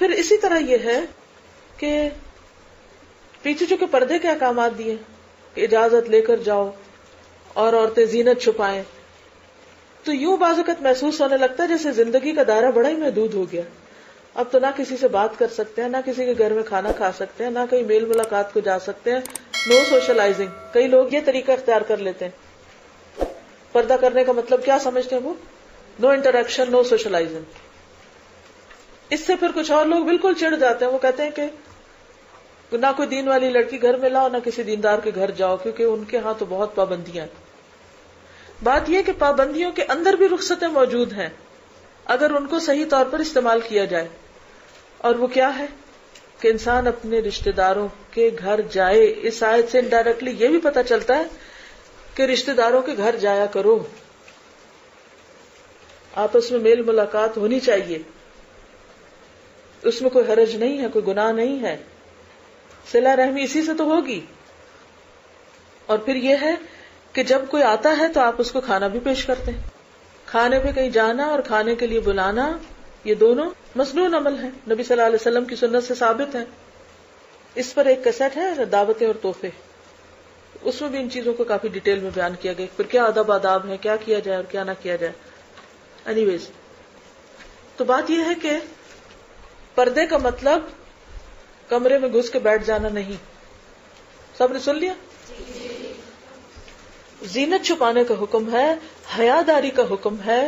پھر اسی طرح یہ ہے کہ پیچھے جو کہ پردے کے احکامات دیے کہ اجازت لے کر جاؤ اور عورتیں زینت چھپائیں، تو یوں بعض اوقات محسوس ہونے لگتا ہے جیسے زندگی کا دائرہ بڑا ہی محدود ہو گیا. اب تو نہ کسی سے بات کر سکتے ہیں، نہ کسی کے گھر میں کھانا کھا سکتے ہیں، نہ کہیں میل ملاقات کو جا سکتے ہیں. نو سوشلائزنگ. کئی لوگ یہ طریقہ اختیار کر لیتے ہیں. پردہ کرنے کا مطلب کیا سمجھتے ہیں وہ؟ نو انٹریکشن، نو سوشلائزنگ. اس سے پھر کچھ اور لوگ بالکل چڑ جاتے ہیں. وہ کہتے ہیں کہ نہ کوئی دین والی لڑکی گھر میں لاؤ، نہ کسی دیندار کے گھر جاؤ، کیونکہ ان کے ہاں تو بہت پابندیاں ہیں. بات یہ کہ پابندیوں کے اندر بھی رخصتیں موجود ہیں اگر ان کو صحیح طور پر استعمال کیا جائے. اور وہ کیا ہے کہ انسان اپنے رشتہ داروں کے گھر جائے. اس آیت سے انڈائریکٹلی یہ بھی پتہ چلتا ہے کہ رشتہ داروں کے گھر جایا کرو، آپس میں میل ملاقات ہونی چاہیے، اس میں کوئی حرج نہیں ہے، کوئی گناہ نہیں ہے. صلہ رحمی اسی سے تو ہوگی. اور پھر یہ ہے کہ جب کوئی آتا ہے تو آپ اس کو کھانا بھی پیش کرتے ہیں. کھانے پہ کہیں جانا اور کھانے کے لیے بلانا، یہ دونوں مسنون عمل ہیں، نبی صلی اللہ علیہ وسلم کی سنت سے ثابت ہیں. اس پر ایک کیسٹ ہے دعوتیں اور تحفے، اس میں بھی ان چیزوں کو کافی ڈیٹیل میں بیان کیا گیا، پھر کیا ادب آداب ہے، کیا کیا جائے اور کیا نہ کیا جائے. اینی ویز، تو بات یہ ہے کہ پردے کا مطلب کمرے میں گھس کے بیٹھ جانا نہیں. سب نے سن لیا؟ زینت چھپانے کا حکم ہے، حیاداری کا حکم ہے،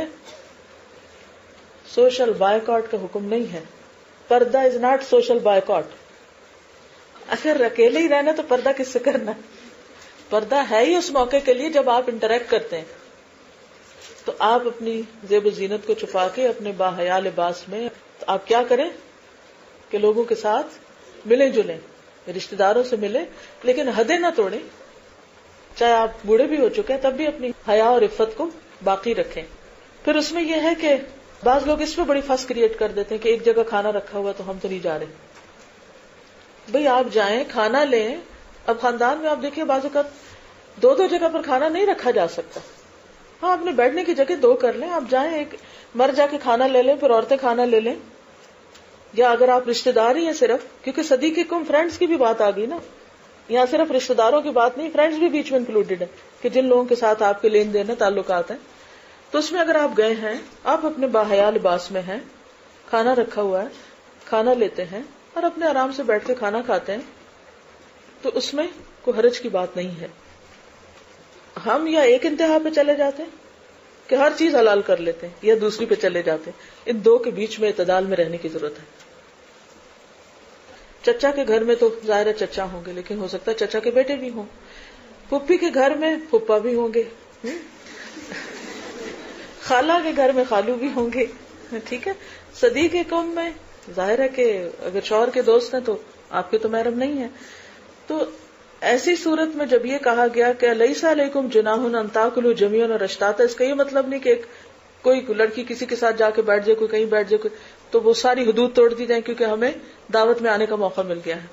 سوشل بائیکاٹ کا حکم نہیں ہے. پردہ از ناٹ سوشل بائیکاٹ. اگر اکیلے ہی رہنا تو پردہ کس سے کرنا؟ پردہ ہے ہی اس موقع کے لیے جب آپ انٹریکٹ کرتے ہیں. تو آپ اپنی زیب و زینت کو چھپا کے اپنے باحیا لباس میں آپ کیا کریں کہ لوگوں کے ساتھ ملیں جلیں، رشتہ داروں سے ملیں، لیکن حدیں نہ توڑیں. چاہے آپ بوڑھے بھی ہو چکے ہیں تب بھی اپنی حیا اور عفت کو باقی رکھیں. پھر اس میں یہ ہے کہ بعض لوگ اس پہ بڑی فس کریٹ کر دیتے ہیں کہ ایک جگہ کھانا رکھا ہوا تو ہم تو نہیں جا رہے. بھئی آپ جائیں، کھانا لیں. اب خاندان میں آپ دیکھیں بعض اوقات دو جگہ پر کھانا نہیں رکھا جا سکتا. ہاں، اپنے بیٹھنے کی جگہ دو کر لیں. آپ جائیں، ایک مرد جا کے کھانا لے لیں، پھر عورتیں کھانا لے لیں. یا اگر آپ رشتہ دار ہی ہیں صرف، کیونکہ صدیقکم فرینڈز کی بھی بات آ گئی نا، یہاں صرف رشتہ داروں کی بات نہیں، فرینڈز بھی بیچ میں انکلوڈیڈ ہے کہ جن لوگوں کے ساتھ آپ کے لین دین ہیں، تعلقات ہیں. تو اس میں اگر آپ گئے ہیں، آپ اپنے باحیا لباس میں ہیں، کھانا رکھا ہوا ہے، کھانا لیتے ہیں اور اپنے آرام سے بیٹھ کے کھانا کھاتے ہیں، تو اس میں کوئی حرج کی بات نہیں ہے. ہم یا ایک انتہا پہ چلے جاتے ہیں کہ ہر چیز حلال کر لیتے ہیں، یا دوسری پہ چلے جاتے ہیں. ان دو کے بیچ میں اعتدال میں رہنے کی ضرورت ہے. چچا کے گھر میں تو ظاہر ہے چچا ہوں گے، لیکن ہو سکتا ہے چچا کے بیٹے بھی ہوں. پھپھی کے گھر میں پھپھا بھی ہوں گے، خالہ کے گھر میں خالو بھی ہوں گے. ٹھیک ہے. صدیق قوم میں ظاہر ہے کہ اگر شوہر کے دوست ہیں تو آپ کے تو محرم نہیں ہیں. تو ایسی صورت میں جب یہ کہا گیا کہ لیس علیکم جناح ان تاکلوا جمیعا اور اشتاتا، اس کا یہ مطلب نہیں کہ کوئی لڑکی کسی کے ساتھ جا کے بیٹھ جائے، کوئی کہیں بیٹھ جائے، تو وہ ساری حدود توڑ دی جائیں کیونکہ ہمیں دعوت میں آنے کا موقع مل گیا ہے.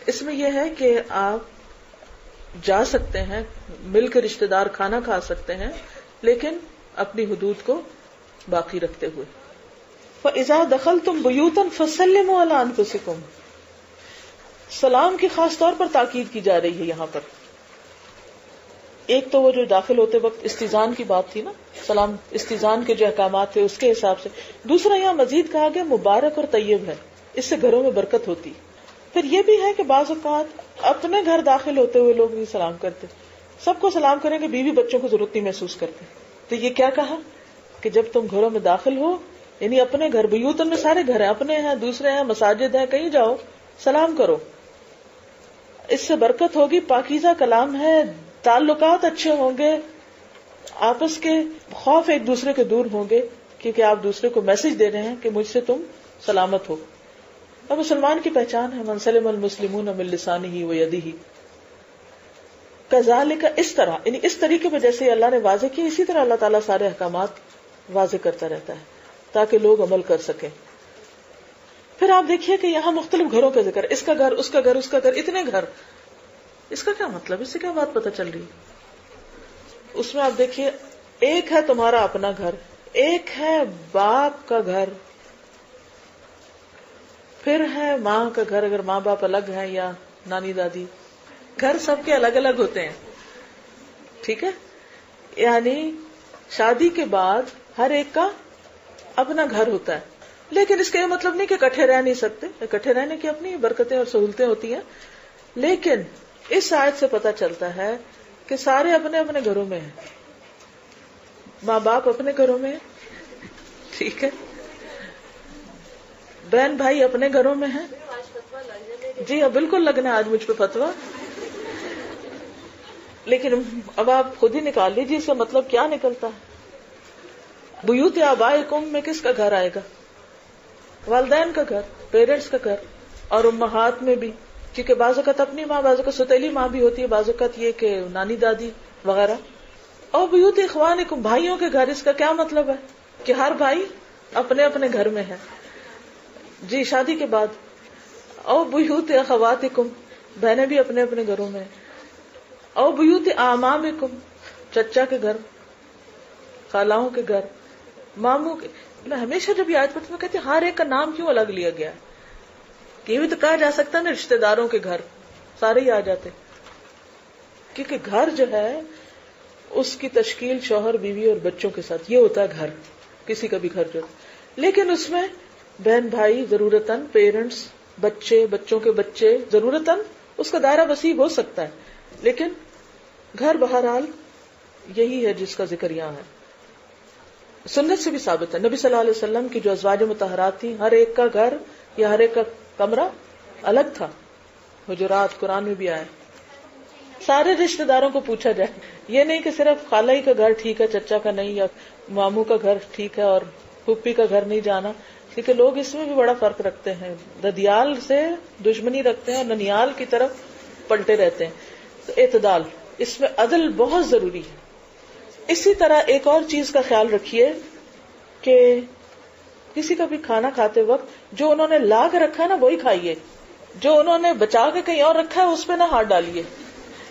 اس میں یہ ہے کہ آپ جا سکتے ہیں، مل کے رشتہ دار کھانا کھا سکتے ہیں، لیکن اپنی حدود کو باقی رکھتے ہوئے. فَإِذَا دَخَلْتُمْ بُيُوتًا فَسَلِّمُوا عَلَىٰ أَنفُسِكُمْ. سلام کی خاص طور پر تاکید کی جا رہی ہے یہاں پر. ایک تو وہ جو داخل ہوتے وقت استئذان کی بات تھی نا، سلام استئذان کے جو احکامات تھے اس کے حساب سے. دوسرا یہاں مزید کہا گیا مبارک اور طیب ہے، اس سے گھروں میں برکت ہوتی. پھر یہ بھی ہے کہ بعض اوقات اپنے گھر داخل ہوتے ہوئے لوگ نہیں سلام کرتے. سب کو سلام کریں گے، بیوی بچوں کو ضرورت نہیں محسوس کرتے. تو یہ کیا کہا کہ جب تم گھروں میں داخل ہو، یعنی اپنے گھر، بیوتن میں سارے گھر ہیں، اپنے ہیں، دوسرے ہیں، مساجد ہیں، کہیں جاؤ سلام کرو. اس سے برکت ہوگی، پاکیزہ کلام ہے، تعلقات اچھے ہوں گے، آپس کے خوف ایک دوسرے کے دور ہوں گے، کیونکہ آپ دوسرے کو میسج دے رہے ہیں کہ مجھ سے تم سلامت ہو. اب مسلمان کی پہچان ہے من سلم المسلمون من لسانہ ویدہ. کذالک، اس طرح، یعنی اس طریقے پہ جیسے اللہ نے واضح کیا، اسی طرح اللہ تعالیٰ سارے احکامات واضح کرتا رہتا ہے تاکہ لوگ عمل کر سکیں. پھر آپ دیکھیے کہ یہاں مختلف گھروں کا ذکر، اس کا گھر، اس کا گھر، اس کا گھر، اتنے گھر. اس کا کیا مطلب؟ اس سے کیا بات پتہ چل رہی ہے؟ اس میں آپ دیکھیے، ایک ہے تمہارا اپنا گھر، ایک ہے باپ کا گھر، پھر ہے ماں کا گھر، اگر ماں باپ الگ ہیں یا نانی دادی، گھر سب کے الگ الگ ہوتے ہیں. ٹھیک ہے، یعنی شادی کے بعد ہر ایک کا اپنا گھر ہوتا ہے. لیکن اس کا یہ مطلب نہیں کہ اکٹھے رہ نہیں سکتے، اکٹھے رہنے کی اپنی برکتیں اور سہولتیں ہوتی ہیں. لیکن اس آیت سے پتہ چلتا ہے کہ سارے اپنے اپنے گھروں میں ہیں. ماں باپ اپنے گھروں میں ہیں، ٹھیک ہے، بہن بھائی اپنے گھروں میں ہیں. جی ہاں، بالکل لگنا ہے آج مجھ پہ فتویٰ. لیکن اب آپ خود ہی نکال لیجیے اس کا مطلب کیا نکلتا ہے. بیوت آبائکم میں کس کا گھر آئے گا؟ والدین کا گھر، پیرنٹس کا گھر. اور امہات میں بھی، کیونکہ بعض اوقات اپنی ماں، بعض اوقات ستیلی ماں بھی ہوتی ہے، بعض اوقات یہ کہ نانی دادی وغیرہ. اور بیوت اخوانکم، بھائیوں کے گھر. اس کا کیا مطلب ہے کہ ہر بھائی اپنے اپنے گھر میں ہے. جی شادی کے بعد. او بیوت اخواتکم، بہنیں بھی اپنے اپنے گھروں میں. او بیوت اعمامکم، چچا کے گھر، خالاؤں کے گھر، ماموں کے. میں ہمیشہ جب یہ آیت پڑھتی ہوں کہتی ہر ایک کا نام کیوں الگ لیا گیا ہے؟ یہ بھی تو کہا جا سکتا ہے نا رشتے داروں کے گھر، سارے ہی آ جاتے. کیونکہ گھر جو ہے اس کی تشکیل شوہر بیوی اور بچوں کے ساتھ، یہ ہوتا ہے گھر. کسی کا بھی گھر جو، لیکن اس میں بہن بھائی ضرورتاً، پیرنٹس، بچے، بچوں کے بچے ضرورتاً، اس کا دائرہ وسیع ہو سکتا ہے. لیکن گھر بہرحال یہی ہے جس کا ذکر یہاں ہے. سنت سے بھی ثابت ہے، نبی صلی اللہ علیہ وسلم کی جو ازواج مطہرات تھیں، ہر ایک کا گھر یا ہر ایک کا کمرہ الگ تھا. حجرات قرآن میں بھی آیا. سارے رشتہ داروں کو پوچھا جائے، یہ نہیں کہ صرف خالہ ہی کا گھر ٹھیک ہے، چچا کا نہیں، یا ماموں کا گھر ٹھیک ہے اور پھوپھی کا گھر نہیں جانا. کیونکہ لوگ اس میں بھی بڑا فرق رکھتے ہیں، ددیال سے دشمنی رکھتے ہیں اور ننیال کی طرف پلٹے رہتے ہیں. تو اعتدال، اس میں عدل بہت ضروری ہے. اسی طرح ایک اور چیز کا خیال رکھیے کہ کسی کا بھی کھانا کھاتے وقت جو انہوں نے لا کے رکھا ہے نا وہی کھائیے، جو انہوں نے بچا کے کہیں اور رکھا ہے اس پہ نہ ہاتھ ڈالیے.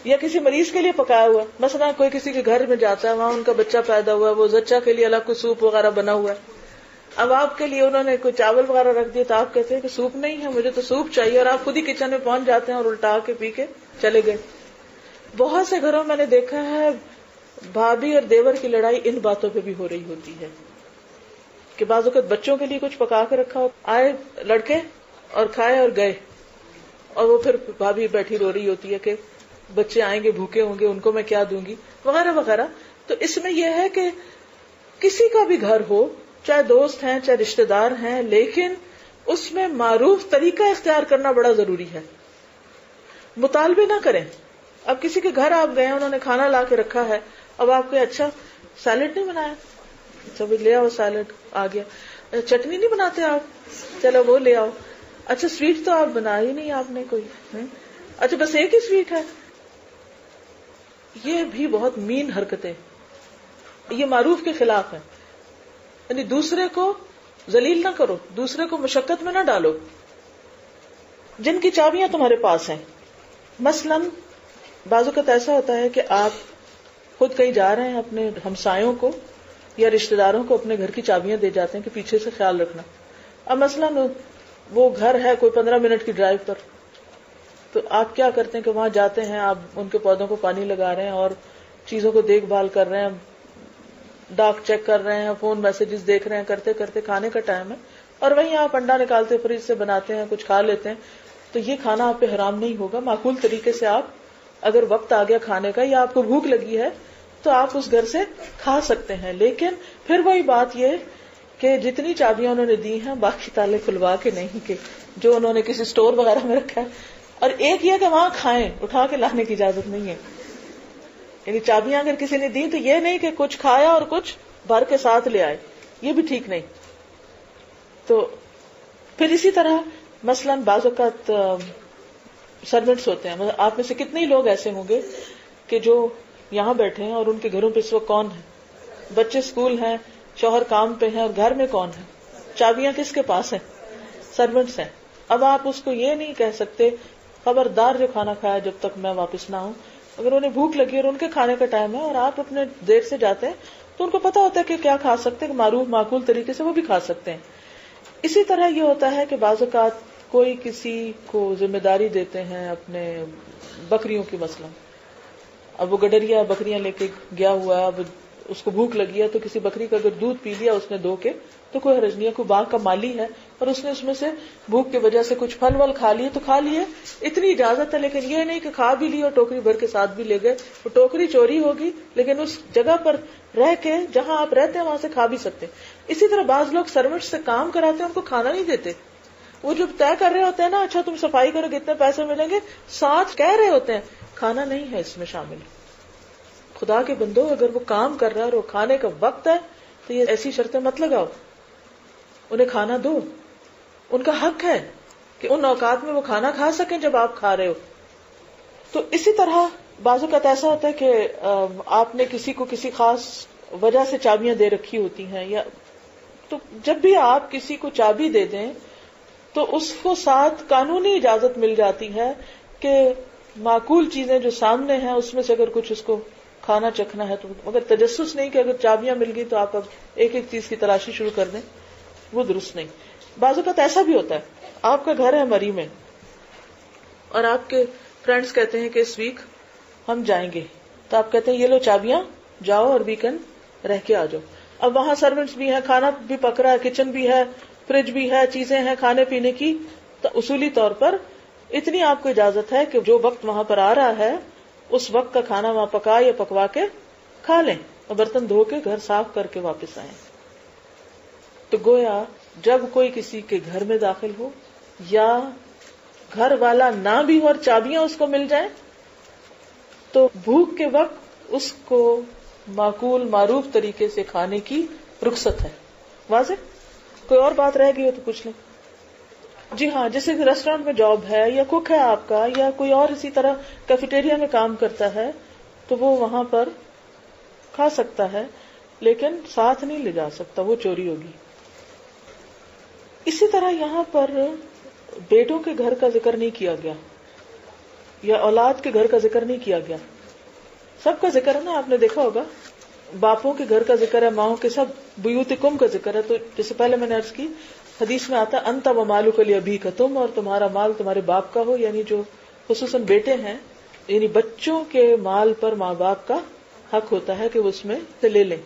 یا کسی مریض کے لیے پکایا ہوا، مثلا کوئی کسی کے گھر میں جاتا ہے، وہاں ان کا بچہ پیدا ہوا ہے، وہ زچہ کے لیے الگ کوئی سوپ وغیرہ بنا ہوا ہے. اب آپ کے لیے انہوں نے کوئی چاول وغیرہ رکھ دیا تو آپ کہتے ہیں کہ سوپ نہیں ہے، مجھے تو سوپ چاہیے، اور آپ خود ہی کچن میں پہنچ جاتے ہیں اور الٹا کے پی کے چلے گئے. بہت سے گھروں میں نے دیکھا ہے بھابھی اور دیور کی لڑائی ان باتوں پہ بھی ہو رہی ہوتی ہے کہ بعض اوقات بچوں کے لیے کچھ پکا کے رکھا ہو، آئے لڑکے اور کھائے اور گئے، اور وہ پھر بھابھی بیٹھی رو رہی ہوتی ہے کہ بچے آئیں گے بھوکے ہوں گے، ان کو میں کیا دوں گی وغیرہ وغیرہ. تو اس میں یہ ہے کہ کسی کا بھی گھر ہو، چاہے دوست ہیں چاہے رشتہ دار ہیں، لیکن اس میں معروف طریقہ اختیار کرنا بڑا ضروری ہے. مطالبے نہ کریں. اب کسی کے گھر آپ گئے، انہوں نے کھانا لا کے رکھا ہے، اب آپ کو اچھا سیلڈ نہیں بنایا، سب لے آؤ سیلڈ، آ گیا. چٹنی نہیں بناتے آپ، چلو وہ لے آؤ. اچھا سویٹ تو آپ بنا ہی نہیں آپ نے کوئی، اچھا بس ایک ہی سویٹ ہے. یہ بھی بہت مین حرکتیں، یہ معروف کے خلاف ہے. یعنی دوسرے کو ذلیل نہ کرو، دوسرے کو مشقت میں نہ ڈالو. جن کی چابیاں تمہارے پاس ہیں، مثلاً بعض اوقات ایسا ہوتا ہے کہ آپ خود کہیں جا رہے ہیں، اپنے ہمسایوں کو یا رشتہ داروں کو اپنے گھر کی چابیاں دے جاتے ہیں کہ پیچھے سے خیال رکھنا. اب مثلاً وہ گھر ہے کوئی 15 منٹ کی ڈرائیو پر، تو آپ کیا کرتے ہیں کہ وہاں جاتے ہیں، آپ ان کے پودوں کو پانی لگا رہے ہیں اور چیزوں کو دیکھ بھال کر رہے ہیں، ڈاک چیک کر رہے ہیں، فون میسجز دیکھ رہے ہیں، کرتے کرتے کھانے کا ٹائم ہے، اور وہیں آپ انڈا نکالتے فریج سے بناتے ہیں، کچھ کھا لیتے ہیں. تو یہ کھانا آپ پہ حرام نہیں ہوگا. معقول طریقے سے آپ اگر وقت آ گیا کھانے کا یا آپ کو بھوک لگی ہے تو آپ اس گھر سے کھا سکتے ہیں. لیکن پھر وہی بات یہ کہ جتنی چابیاں انہوں نے دی ہیں باقی تالے کھلوا کے نہیں، کہ جو انہوں نے کسی سٹور وغیرہ میں رکھا ہے. اور ایک یہ کہ وہاں کھائیں، اٹھا کے لانے کی اجازت نہیں ہے. یعنی چابیاں اگر کسی نے دی تو یہ نہیں کہ کچھ کھایا اور کچھ بھر کے ساتھ لے آئے، یہ بھی ٹھیک نہیں. تو پھر اسی طرح مثلاً بعض اوقات سروینٹس ہوتے ہیں، مطلب آپ میں سے کتنے لوگ ایسے ہوں گے کہ جو یہاں بیٹھے ہیں اور ان کے گھروں پہ اس وقت کون ہے، بچے اسکول ہیں، شوہر کام پہ ہیں، اور گھر میں کون ہے، چابیاں کس کے پاس ہیں؟ سروینٹس ہیں. اب آپ اس کو یہ نہیں کہہ سکتے خبردار جو کھانا کھایا جب تک میں واپس نہ ہوں. اگر انہیں بھوک لگی اور ان کے کھانے کا ٹائم ہے اور آپ اپنے دیر سے جاتے ہیں تو ان کو پتا ہوتا ہے کہ کیا کھا سکتے ہیں، معروف معقول طریقے سے وہ بھی کھا سکتے ہیں. اسی طرح یہ ہوتا ہے کہ بعض اوقات کوئی کسی کو ذمہ داری دیتے ہیں اپنے بکریوں کی مثلا، اب وہ گڈریا بکریاں لے کے گیا ہوا ہے، اب اس کو بھوک لگی ہے تو کسی بکری کا اگر دودھ پی لیا اس نے دھو کے تو کوئی حرج نہیں ہے، کوئی باغ کا مالی ہے اور اس نے اس میں سے بھوک کی وجہ سے کچھ پھل ول کھا لیے تو کھا لیے، اتنی اجازت ہے، لیکن یہ نہیں کہ کھا بھی لی اور ٹوکری بھر کے ساتھ بھی لے گئے، وہ ٹوکری چوری ہوگی لیکن اس جگہ پر رہ کے جہاں آپ رہتے ہیں وہاں سے کھا بھی سکتے. اسی طرح بعض لوگ سروینٹ سے کام کراتے ہیں، ان کو کھانا نہیں دیتے، وہ جب طے کر رہے ہوتے ہیں نا اچھا تم صفائی کرو کتنے پیسے ملیں گے، ساتھ کہہ رہے ہوتے ہیں کھانا نہیں ہے اس میں شامل. خدا کے بندو اگر وہ کام کر رہا ہے اور وہ کھانے کا وقت ہے تو یہ ایسی شرطیں مت لگاؤ، انہیں کھانا دو، ان کا حق ہے کہ ان اوقات میں وہ کھانا کھا سکیں جب آپ کھا رہے ہو. تو اسی طرح بعض اوقات ایسا ہوتا ہے کہ آپ نے کسی کو کسی خاص وجہ سے چابیاں دے رکھی ہوتی ہیں، یا تو جب بھی آپ کسی کو چابی دے دیں تو اس کو ساتھ قانونی اجازت مل جاتی ہے کہ معقول چیزیں جو سامنے ہیں اس میں سے اگر کچھ اس کو کھانا چکھنا ہے تو، مگر تجسس نہیں کہ اگر چابیاں مل گئی تو آپ اب ایک ایک چیز کی تلاشی شروع کر دیں، وہ درست نہیں. بعض اوقات ایسا بھی ہوتا ہے آپ کا گھر ہے مری میں اور آپ کے فرینڈز کہتے ہیں کہ اس ویک ہم جائیں گے، تو آپ کہتے ہیں یہ لو چابیاں، جاؤ اور ویکنڈ رہ کے آ جاؤ. اب وہاں سرونٹس بھی ہیں، کھانا بھی پک رہا ہے، کچن بھی ہے، فریج بھی ہے، چیزیں ہیں کھانے پینے کی، تو اصولی طور پر اتنی آپ کو اجازت ہے کہ جو وقت وہاں پر آ رہا ہے اس وقت کا کھانا وہاں پکا یا پکوا کے کھا لیں اور برتن دھو کے گھر صاف کر کے واپس آئیں. تو گویا جب کوئی کسی کے گھر میں داخل ہو یا گھر والا نہ بھی ہو اور چابیاں اس کو مل جائیں تو بھوک کے وقت اس کو معقول معروف طریقے سے کھانے کی رخصت ہے. واضح؟ کوئی اور بات رہ گئی ہو تو پوچھ لیں. جی ہاں، جیسے ریسٹورینٹ میں جاب ہے یا کوک ہے آپ کا، یا کوئی اور اسی طرح کیفیٹیریا میں کام کرتا ہے تو وہ وہاں پر کھا سکتا ہے لیکن ساتھ نہیں لے جا سکتا، وہ چوری ہوگی. اسی طرح یہاں پر بیٹوں کے گھر کا ذکر نہیں کیا گیا یا اولاد کے گھر کا ذکر نہیں کیا گیا. سب کا ذکر ہے نا، آپ نے دیکھا ہوگا باپوں کے گھر کا ذکر ہے، ماؤں کے، سب بیوتکم کا ذکر ہے. تو جیسے پہلے میں نے عرض کی حدیث میں آتا انت و مالک لابیک، تم اور تمہارا مال تمہارے باپ کا ہو، یعنی جو خصوصاً بیٹے ہیں، یعنی بچوں کے مال پر ماں باپ کا حق ہوتا ہے کہ وہ اس میں سے لے لیں.